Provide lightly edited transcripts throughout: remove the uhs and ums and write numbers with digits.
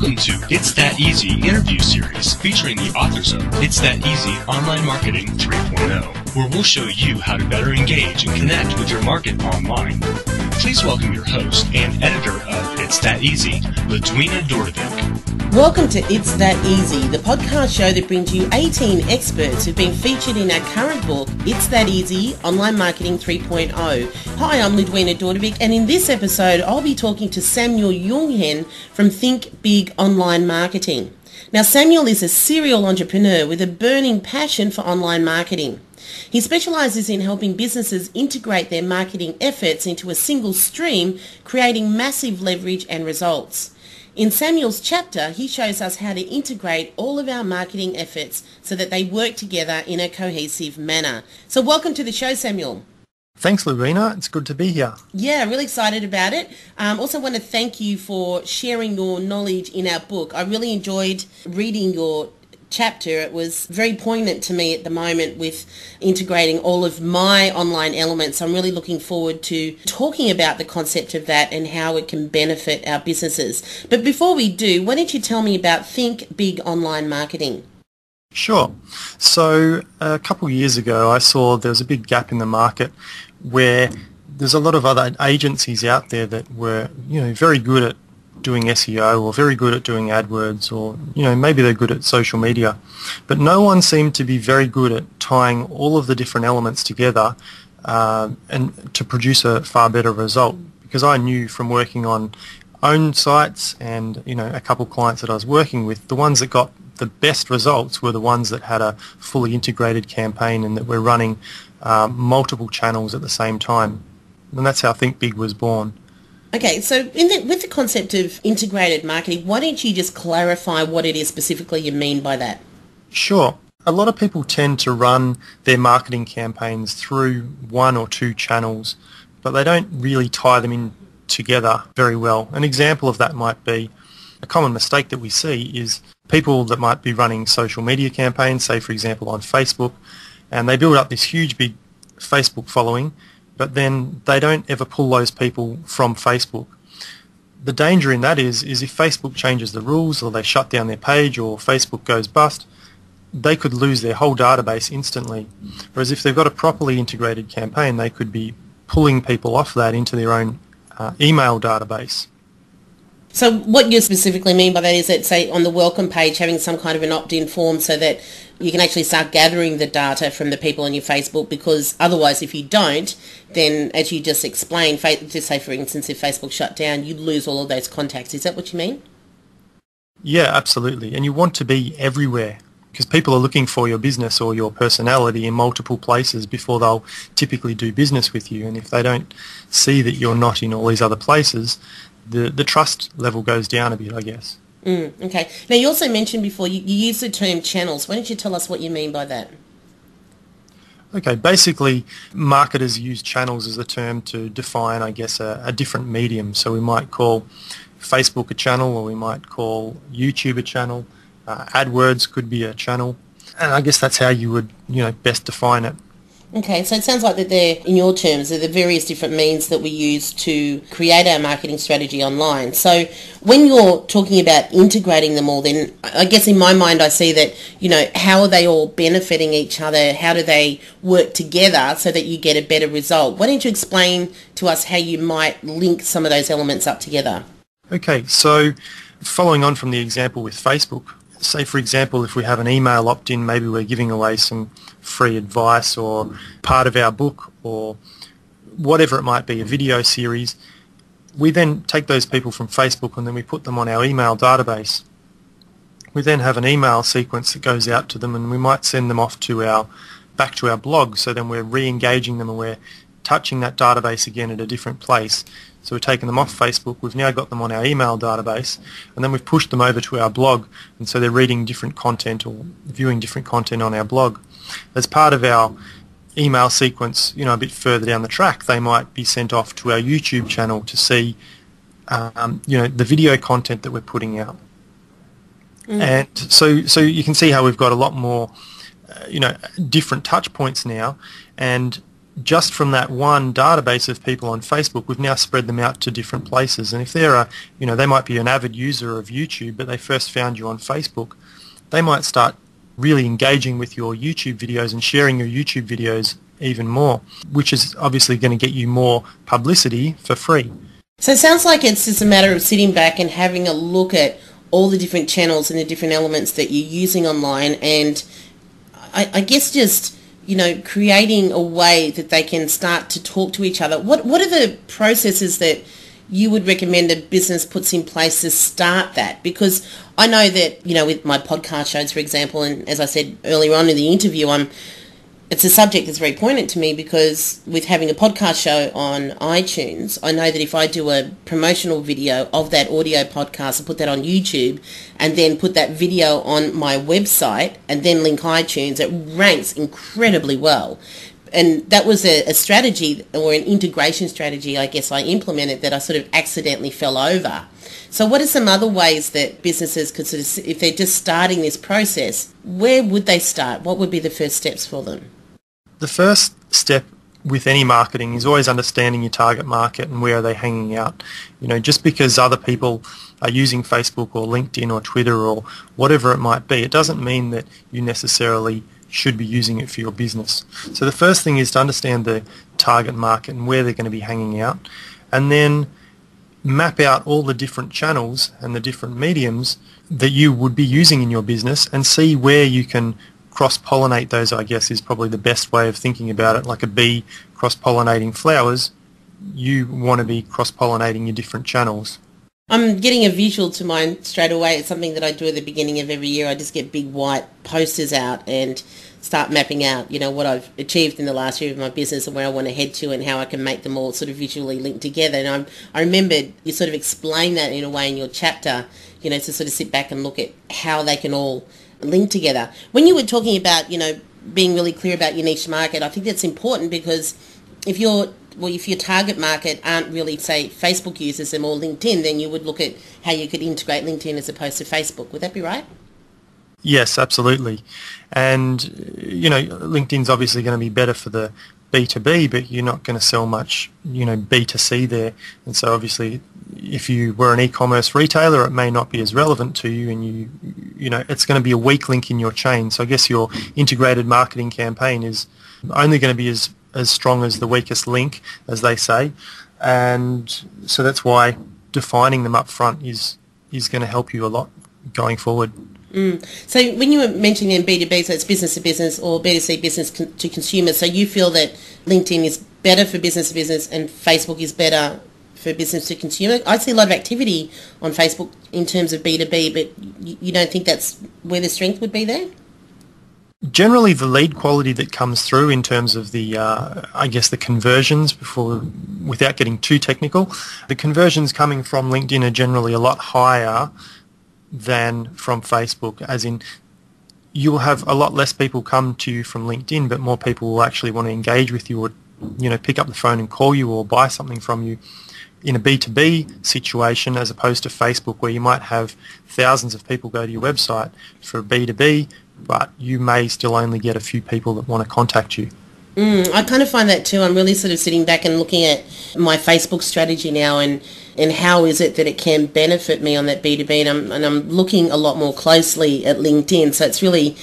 Welcome to It's That Easy interview series featuring the authors of It's That Easy Online Marketing 3.0, where we'll show you how to better engage and connect with your market online. Please welcome your host and editor of It's That Easy, Junghenn. Welcome to It's That Easy, the podcast show that brings you 18 experts who've been featured in our current book, It's That Easy Online Marketing 3.0. Hi, I'm Junghenn, and in this episode, I'll be talking to Samuel Junghenn from Think Big Online Marketing. Now, Samuel is a serial entrepreneur with a burning passion for online marketing. He specialises in helping businesses integrate their marketing efforts into a single stream, creating massive leverage and results. In Samuel's chapter, he shows us how to integrate all of our marketing efforts so that they work together in a cohesive manner. So welcome to the show, Samuel. Thanks, Lorena. It's good to be here. Yeah, really excited about it. Also want to thank you for sharing your knowledge in our book. I really enjoyed reading your chapter. It was very poignant to me at the moment with integrating all of my online elements. I'm really looking forward to talking about the concept of that and how it can benefit our businesses. But before we do, why don't you tell me about Think Big Online Marketing? Sure. So a couple of years ago, I saw there was a big gap in the market where there's a lot of other agencies out there that were, very good at doing SEO or very good at doing AdWords, or maybe they're good at social media, but no one seemed to be very good at tying all of the different elements together and to produce a far better result. Because I knew from working on own sites and a couple of clients that I was working with, the ones that got the best results were the ones that had a fully integrated campaign and that were running multiple channels at the same time. And that's how Think Big was born. Okay, so with the concept of integrated marketing, why don't you just clarify what it is specifically you mean by that? Sure. A lot of people tend to run their marketing campaigns through one or two channels, but they don't really tie them in together very well. An example of that might be a common mistake that we see is people that might be running social media campaigns, say for example on Facebook, and they build up this huge big Facebook following, but then they don't ever pull those people from Facebook. The danger in that is if Facebook changes the rules or they shut down their page or Facebook goes bust, they could lose their whole database instantly. Whereas if they've got a properly integrated campaign, they could be pulling people off that into their own email database. So what you specifically mean by that is that, say, on the welcome page, having some kind of an opt-in form so that you can actually start gathering the data from the people on your Facebook, because otherwise if you don't, then as you just explained, just say for instance if Facebook shut down, you'd lose all of those contacts. Is that what you mean? Yeah, absolutely. And you want to be everywhere because people are looking for your business or your personality in multiple places before they'll typically do business with you. And if they don't see that you're not in all these other places, the trust level goes down a bit, I guess. Okay. Now, you also mentioned before, you use the term channels. Why don't you tell us what you mean by that? Okay, basically, marketers use channels as a term to define, I guess, a different medium. So we might call Facebook a channel, or we might call YouTube a channel. AdWords could be a channel. And I guess that's how you would, best define it. Okay, so it sounds like that they're, in your terms, they're the various different means that we use to create our marketing strategy online. So when you're talking about integrating them all, then I guess in my mind I see that, how are they all benefiting each other? How do they work together so that you get a better result? Why don't you explain to us how you might link some of those elements up together? Okay, so following on from the example with Facebook, say for example if we have an email opt-in, maybe we're giving away some free advice or part of our book or whatever it might be, a video series. We then take those people from Facebook and then we put them on our email database. We then have an email sequence that goes out to them and we might send them off back to our blog, so then we're re-engaging them and we're touching that database again at a different place. So we've taken them off Facebook, we've now got them on our email database, and then we've pushed them over to our blog, and so they're reading different content or viewing different content on our blog. As part of our email sequence, a bit further down the track, they might be sent off to our YouTube channel to see, the video content that we're putting out. And so you can see how we've got a lot more, different touch points now, and just from that one database of people on Facebook, we've now spread them out to different places. And if they're they might be an avid user of YouTube, but they first found you on Facebook, they might start really engaging with your YouTube videos and sharing your YouTube videos even more, which is obviously going to get you more publicity for free. So it sounds like it's just a matter of sitting back and having a look at all the different channels and the different elements that you're using online, and I guess just, creating a way that they can start to talk to each other. What are the processes that you would recommend a business puts in place to start that? Because I know that, with my podcast shows, for example, and as I said earlier on in the interview, it's a subject that's very poignant to me, because with having a podcast show on iTunes, I know that if I do a promotional video of that audio podcast and put that on YouTube and then put that video on my website and then link iTunes, it ranks incredibly well. And that was a strategy, or an integration strategy, I guess I implemented, that I sort of accidentally fell over. So what are some other ways that businesses could sort of, if they're just starting this process, where would they start? What would be the first steps for them? The first step with any marketing is always understanding your target market and where are they hanging out. Just because other people are using Facebook or LinkedIn or Twitter or whatever it might be, it doesn't mean that you necessarily should be using it for your business. So the first thing is to understand the target market and where they're going to be hanging out, and then map out all the different channels and the different mediums that you would be using in your business and see where you can cross-pollinate those, I guess, is probably the best way of thinking about it. Like a bee cross-pollinating flowers, you want to be cross-pollinating your different channels. I'm getting a visual to mind straight away. It's something that I do at the beginning of every year. I just get big white posters out and start mapping out, what I've achieved in the last year of my business and where I want to head to and how I can make them all sort of visually linked together. And I remember you sort of explain that in a way in your chapter, to sort of sit back and look at how they can all link together. When you were talking about, being really clear about your niche market, I think that's important, because if your target market aren't really, say, Facebook users and more LinkedIn, then you would look at how you could integrate LinkedIn as opposed to Facebook. Would that be right? Yes, absolutely. And, LinkedIn's obviously going to be better for the B2B, but you're not going to sell much, B2C there. And so obviously, if you were an e-commerce retailer, it may not be as relevant to you, and it's going to be a weak link in your chain. So I guess your integrated marketing campaign is only going to be as strong as the weakest link, as they say. And so that's why defining them up front is going to help you a lot going forward. So when you were mentioning B2B, so it's business to business or B2C, business to consumer, so you feel that LinkedIn is better for business to business and Facebook is better for business to consumer? I see a lot of activity on Facebook in terms of B2B, but you don't think that's where the strength would be there? Generally, the lead quality that comes through in terms of the, the conversions, without getting too technical, the conversions coming from LinkedIn are generally a lot higher than from Facebook, as in you'll have a lot less people come to you from LinkedIn, but more people will actually want to engage with you or, pick up the phone and call you or buy something from you in a B2B situation, as opposed to Facebook, where you might have thousands of people go to your website. For B2B, but you may still only get a few people that want to contact you. I kind of find that too. I'm really sort of sitting back and looking at my Facebook strategy now and how is it that it can benefit me on that B2B, and I'm looking a lot more closely at LinkedIn, so it's really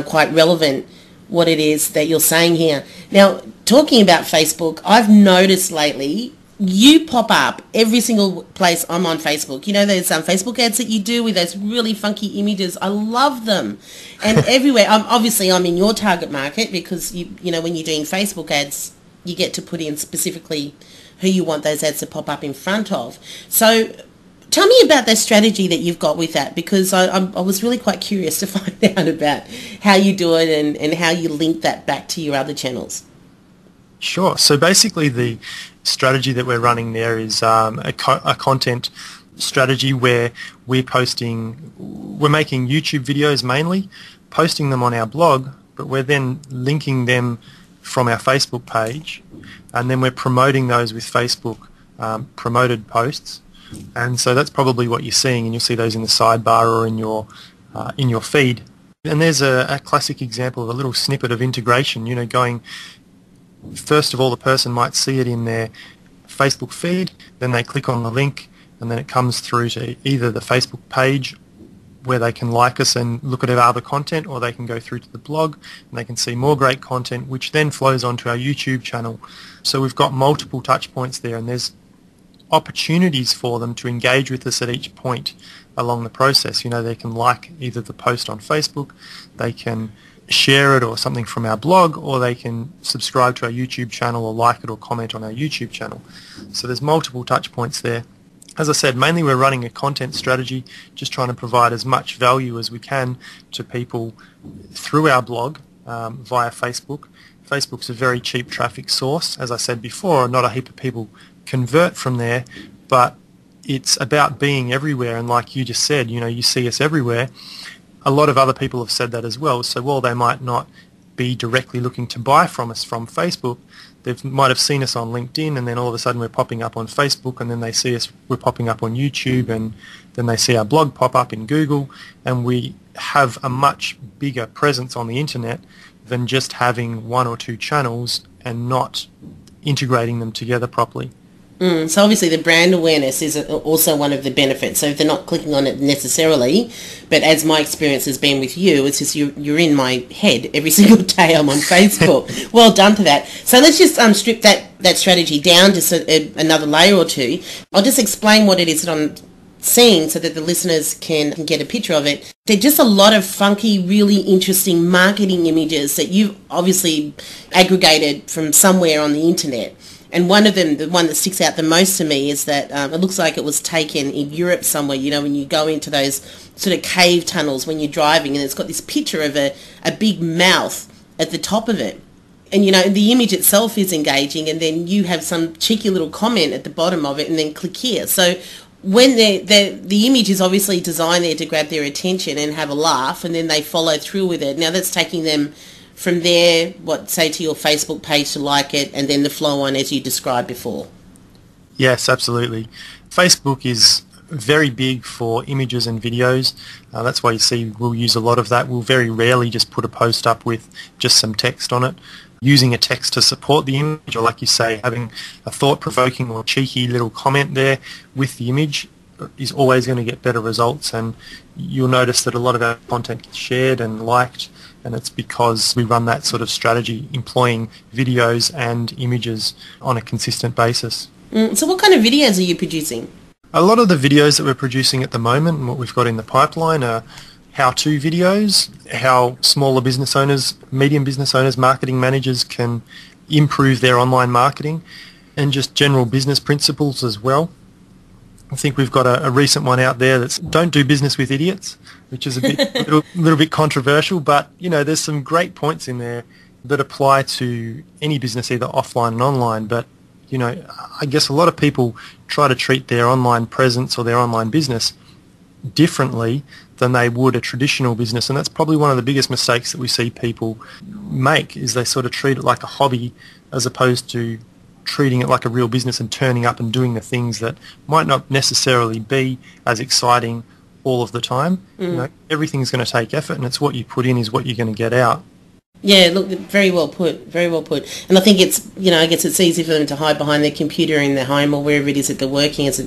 quite relevant what it is that you're saying here. Now, talking about Facebook, I've noticed lately you pop up every single place I'm on Facebook. Those Facebook ads that you do with those really funky images. I love them. And everywhere. I'm in your target market, because, when you're doing Facebook ads, you get to put in specifically who you want those ads to pop up in front of. So tell me about that strategy that you've got with that, because I was really quite curious to find out about how you do it and how you link that back to your other channels. Sure. So basically the strategy that we're running there is a content strategy where we're making YouTube videos mainly, posting them on our blog, but we're then linking them from our Facebook page, and then we're promoting those with Facebook promoted posts. And so that's probably what you're seeing, and you'll see those in the sidebar or in your feed. And there's a classic example of a little snippet of integration, First of all, the person might see it in their Facebook feed, then they click on the link, and then it comes through to either the Facebook page where they can like us and look at our other content, or they can go through to the blog and they can see more great content, which then flows onto our YouTube channel. So we've got multiple touch points there, and there's opportunities for them to engage with us at each point along the process. You know, they can like either the post on Facebook, they can share it or something from our blog, or they can subscribe to our YouTube channel or like it or comment on our YouTube channel. So there's multiple touch points there. As I said, mainly we're running a content strategy, just trying to provide as much value as we can to people through our blog via Facebook. Facebook's a very cheap traffic source. As I said before, not a heap of people convert from there, but it's about being everywhere, and like you just said, you know, you see us everywhere. A lot of other people have said that as well. So while they might not be directly looking to buy from us from Facebook, they might have seen us on LinkedIn, and then all of a sudden we're popping up on Facebook, and then they see us, we're popping up on YouTube, and then they see our blog pop up in Google, and we have a much bigger presence on the internet than just having one or two channels and not integrating them together properly. So obviously the brand awareness is also one of the benefits. So if they're not clicking on it necessarily, but as my experience has been with you, it's just you're in my head every single day I'm on Facebook. Well done for that. So let's just strip that strategy down just another layer or two. I'll just explain what it is that I'm seeing so that the listeners can get a picture of it. They're just a lot of funky, really interesting marketing images that you've obviously aggregated from somewhere on the internet. And one of them, the one that sticks out the most to me, is that it looks like it was taken in Europe somewhere, you know, when you go into those sort of cave tunnels when you're driving, and it's got this picture of a big mouth at the top of it. And, you know, the image itself is engaging, and then you have some cheeky little comment at the bottom of it, and then click here. So when the image is obviously designed there to grab their attention and have a laugh, and then they follow through with it. Now that's taking them from there, say to your Facebook page to like it, and then the flow on as you described before. Yes, absolutely. Facebook is very big for images and videos. That's why you see we'll use a lot of that. We'll very rarely just put a post up with just some text on it. Using a text to support the image, or like you say, having a thought-provoking or cheeky little comment there with the image is always going to get better results, and you'll notice that a lot of our content gets shared and liked, and it's because we run that sort of strategy, employing videos and images on a consistent basis. So what kind of videos are you producing? A lot of the videos that we're producing at the moment and what we've got in the pipeline are how-to videos, how smaller business owners, medium business owners, marketing managers can improve their online marketing, and just general business principles as well. I think we've got a recent one out there that's don't do business with idiots, which is a little bit controversial, but you know, there's some great points in there that apply to any business, either offline and online. But you know, I guess a lot of people try to treat their online presence or their online business differently than they would a traditional business, and that's probably one of the biggest mistakes that we see people make, is they sort of treat it like a hobby as opposed to treating it like a real business and turning up and doing the things that might not necessarily be as exciting all of the time. You know, everything's going to take effort, and it's what you put in is what you're going to get out. Yeah, look, very well put, very well put. And I think it's, you know, I guess it's easy for them to hide behind their computer in their home or wherever it is that they're working, as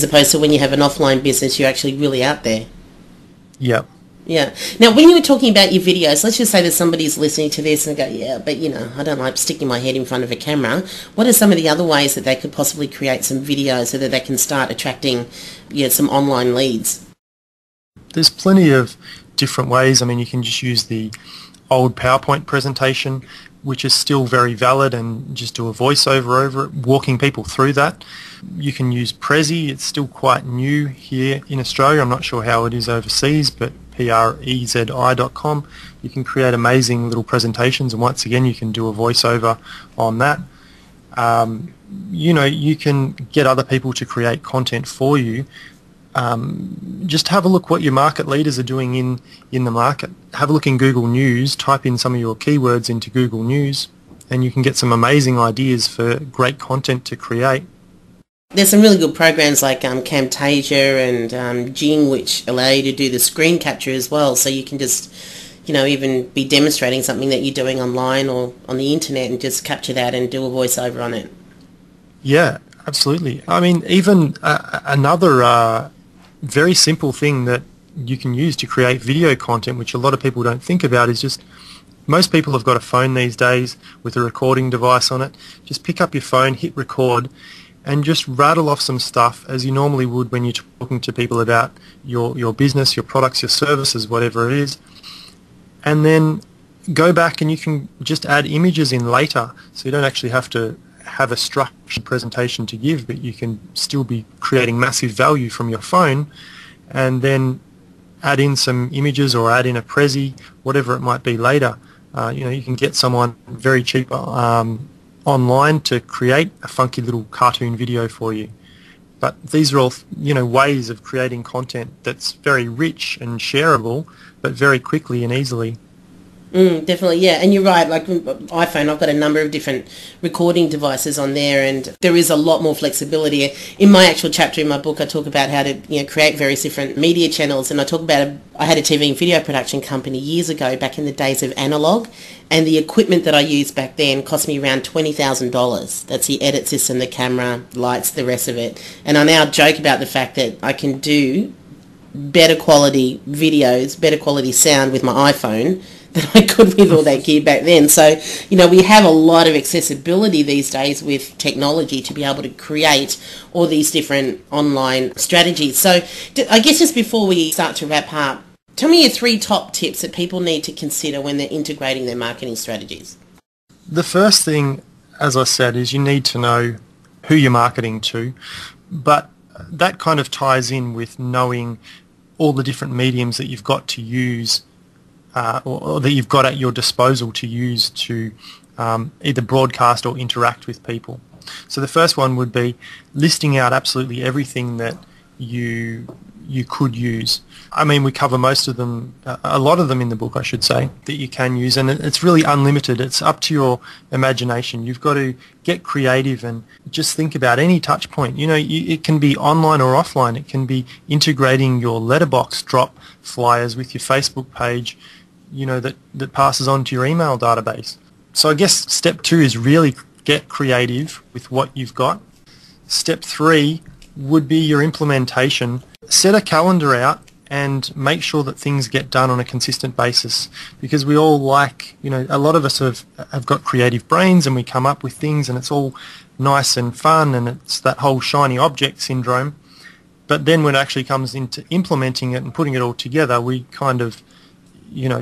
opposed to when you have an offline business, you're actually really out there. Yep. Yeah. Now, when you were talking about your videos, let's just say that somebody's listening to this and go, yeah, but, you know, I don't like sticking my head in front of a camera. What are some of the other ways that they could possibly create some videos so that they can start attracting, you know, some online leads? There's plenty of different ways. I mean, you can just use the old PowerPoint presentation, which is still very valid, and just do a voiceover over it, walking people through that. You can use Prezi. It's still quite new here in Australia. I'm not sure how it is overseas, but prezi.com. You can create amazing little presentations, and once again, you can do a voiceover on that. You know, you can get other people to create content for you. Just have a look what your market leaders are doing in the market. Have a look in Google News, type in some of your keywords into Google News, and you can get some amazing ideas for great content to create. There's some really good programs like Camtasia and Jing, which allow you to do the screen capture as well, so you can just, even be demonstrating something that you're doing online or on the internet and just capture that and do a voiceover on it. Yeah, absolutely. I mean, even another very simple thing that you can use to create video content, which a lot of people don't think about, is just most people have got a phone these days with a recording device on it. Just pick up your phone, hit record, and just rattle off some stuff as you normally would when you're talking to people about your business, your products, your services, whatever it is. And then go back and you can just add images in later, so you don't actually have to have a structured presentation to give, but you can still be creating massive value from your phone, and then add in some images or add in a Prezi, whatever it might be later. You can get someone very cheap online to create a funky little cartoon video for you. But these are all, ways of creating content that's very rich and shareable, but very quickly and easily. Definitely, yeah. And you're right, like iPhone, I've got a number of different recording devices on there, and there is a lot more flexibility. In my actual chapter in my book, I talk about how to create various different media channels, and I talk about I had a TV and video production company years ago, back in the days of analog, and the equipment that I used back then cost me around $20,000. That's the edit system, the camera, lights, the rest of it. And I now joke about the fact that I can do better quality videos, better quality sound with my iPhone than I could with all that gear back then. So, we have a lot of accessibility these days with technology to be able to create all these different online strategies. So I guess just before we start to wrap up, tell me your 3 top tips that people need to consider when they're integrating their marketing strategies. The first thing, as I said, is you need to know who you're marketing to, but that kind of ties in with knowing all the different mediums that you've got to use or that you've got at your disposal to use to either broadcast or interact with people. So the first one would be listing out absolutely everything that you could use. I mean, we cover most of them, a lot of them in the book, I should say, that you can use, and it's really unlimited. It's up to your imagination. You've got to get creative and just think about any touch point. It can be online or offline. It can be integrating your letterbox drop flyers with your Facebook page, that passes on to your email database. So I guess step 2 is really get creative with what you've got. Step 3 would be your implementation. Set a calendar out and make sure that things get done on a consistent basis, because we all a lot of us have got creative brains and we come up with things and it's all nice and fun and it's that whole shiny object syndrome. But then when it actually comes into implementing it and putting it all together, we kind of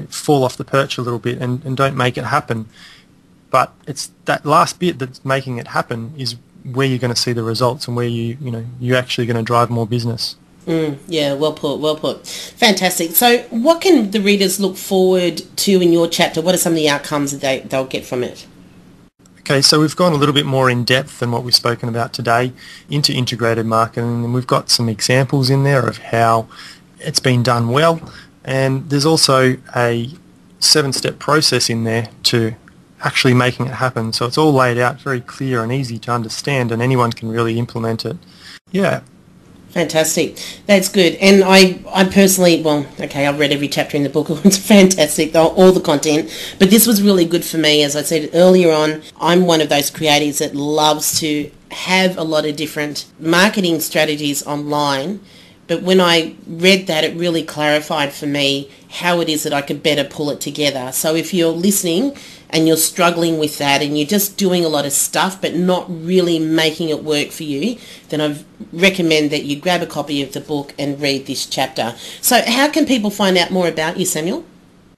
fall off the perch a little bit and don't make it happen. But it's that last bit that's making it happen is where you're going to see the results and where you're actually going to drive more business. Yeah, well put. Fantastic. So what can the readers look forward to in your chapter? What are some of the outcomes that they'll get from it? Okay, so we've gone a little bit more in depth than what we've spoken about today into integrated marketing, and we've got some examples in there of how it's been done well. And there's also a 7-step process in there to actually making it happen. So it's all laid out very clear and easy to understand, and anyone can really implement it. Yeah. Fantastic. That's good. And I personally, I've read every chapter in the book. It's fantastic, all the content. But this was really good for me. As I said earlier on, I'm one of those creatives that loves to have a lot of different marketing strategies online. But when I read that, it really clarified for me how it is that I could better pull it together. So if you're listening and you're struggling with that and you're just doing a lot of stuff but not really making it work for you, then I recommend that you grab a copy of the book and read this chapter. So how can people find out more about you, Samuel?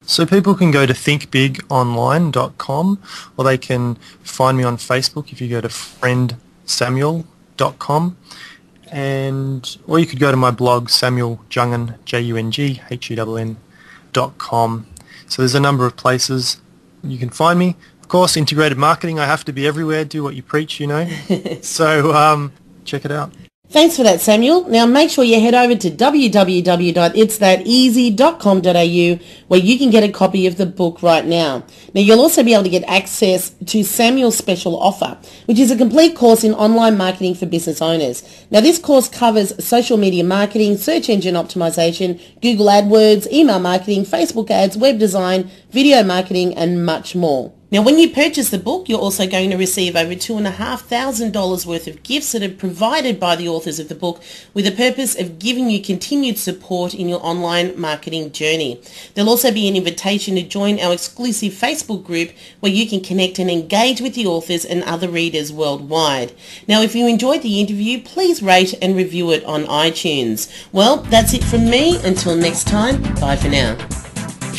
So people can go to thinkbigonline.com, or they can find me on Facebook if you go to friendsamuel.com. Or you could go to my blog, Junghenn, JUNGHENN.com. So there's a number of places you can find me. Of course, integrated marketing, I have to be everywhere, do what you preach, So check it out. Thanks for that, Samuel. Now make sure you head over to www.itsthateasy.com.au where you can get a copy of the book right now. Now you'll also be able to get access to Samuel's special offer, which is a complete course in online marketing for business owners. Now this course covers social media marketing, search engine optimization, Google AdWords, email marketing, Facebook ads, web design, video marketing, and much more. Now, when you purchase the book, you're also going to receive over $2,500 worth of gifts that are provided by the authors of the book with the purpose of giving you continued support in your online marketing journey. There'll also be an invitation to join our exclusive Facebook group where you can connect and engage with the authors and other readers worldwide. Now, if you enjoyed the interview, please rate and review it on iTunes. Well, that's it from me. Until next time, bye for now.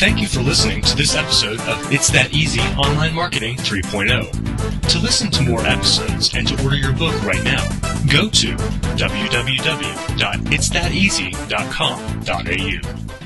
Thank you for listening to this episode of It's That Easy Online Marketing 3.0. To listen to more episodes and to order your book right now, go to www.itsthateasy.com.au.